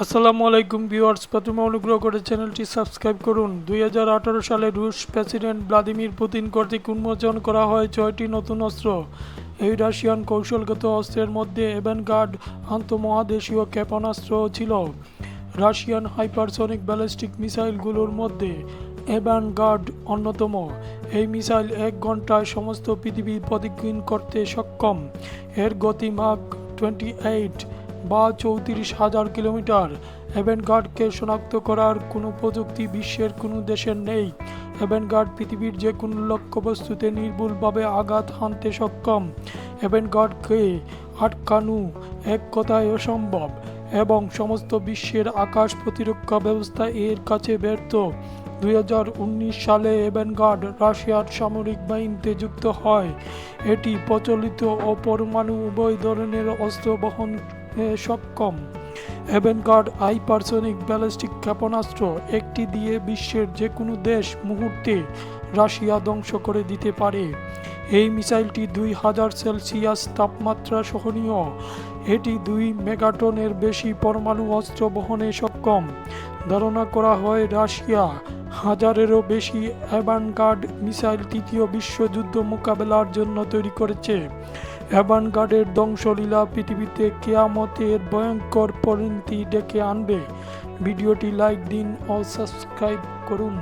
আসসালামু আলাইকুম ভিউয়ার্স, প্রথমে অনুগ্রহ করে চ্যানেলটি সাবস্ক্রাইব করুন। 2018 সালে রুশ প্রেসিডেন্ট ভ্লাদিমির পুতিন কর্তৃক উন্মোচন করা হয় 6টি নতুন অস্ত্র। এই রাশিয়ান কৌশলগত অস্ত্রের মধ্যে অ্যাভানগার্ড আন্তঃমহাদেশীয় ক্ষেপণাস্ত্রও ছিল। রাশিয়ান হাইপারসনিক ব্যালিস্টিক মিসাইলগুলোর মধ্যে অ্যাভানগার্ড অন্যতম। এই মিসাইল 1 ঘন্টায় সমস্ত পৃথিবী প্রদক্ষিণ করতে সক্ষম। এর গতি মাক 28 বা 34,000 কিলোমিটার। অ্যাভানগার্ডকে শনাক্ত করার কোনো প্রযুক্তি বিশ্বের কোনো দেশের নেই। অ্যাভানগার্ড পৃথিবীর যে কোনো লক্ষ্যবস্তুতে নির্ভুলভাবে আঘাত হানতে সক্ষম। অ্যাভানগার্ডকে আটকানো এক কথায় অসম্ভব, এবং সমস্ত বিশ্বের আকাশ প্রতিরক্ষা ব্যবস্থা এর কাছে ব্যর্থ। 2019 সালে অ্যাভানগার্ড রাশিয়ার সামরিক বাহিনীতে যুক্ত হয়। এটি প্রচলিত ও পরমাণু উভয় ধরনের অস্ত্র বহন সক্ষম। অ্যাভানগার্ড হাইপারসনিক ব্যালিস্টিক ক্ষেপণাস্ত্র একটি দিয়ে বিশ্বের যে কোনো দেশ মুহূর্তে রাশিয়া ধ্বংস করে দিতে পারে। এই মিসাইলটি 2000 সেলসিয়াস তাপমাত্রা সহনীয়। এটি 2 মেগাটনের বেশি পরমাণু অস্ত্র বহনে সক্ষম। ধারণা করা হয় রাশিয়া 1000-এরও বেশি অ্যাভানগার্ড মিসাইল তৃতীয় বিশ্বযুদ্ধ মোকাবেলার জন্য তৈরি করেছে। অ্যাভানগার্ডের ধ্বংসলীলা পৃথিবীতে কেয়ামতের ভয়ঙ্কর পরিণতি ডেকে আনবে। ভিডিওটি লাইক দিন ও সাবস্ক্রাইব করুন।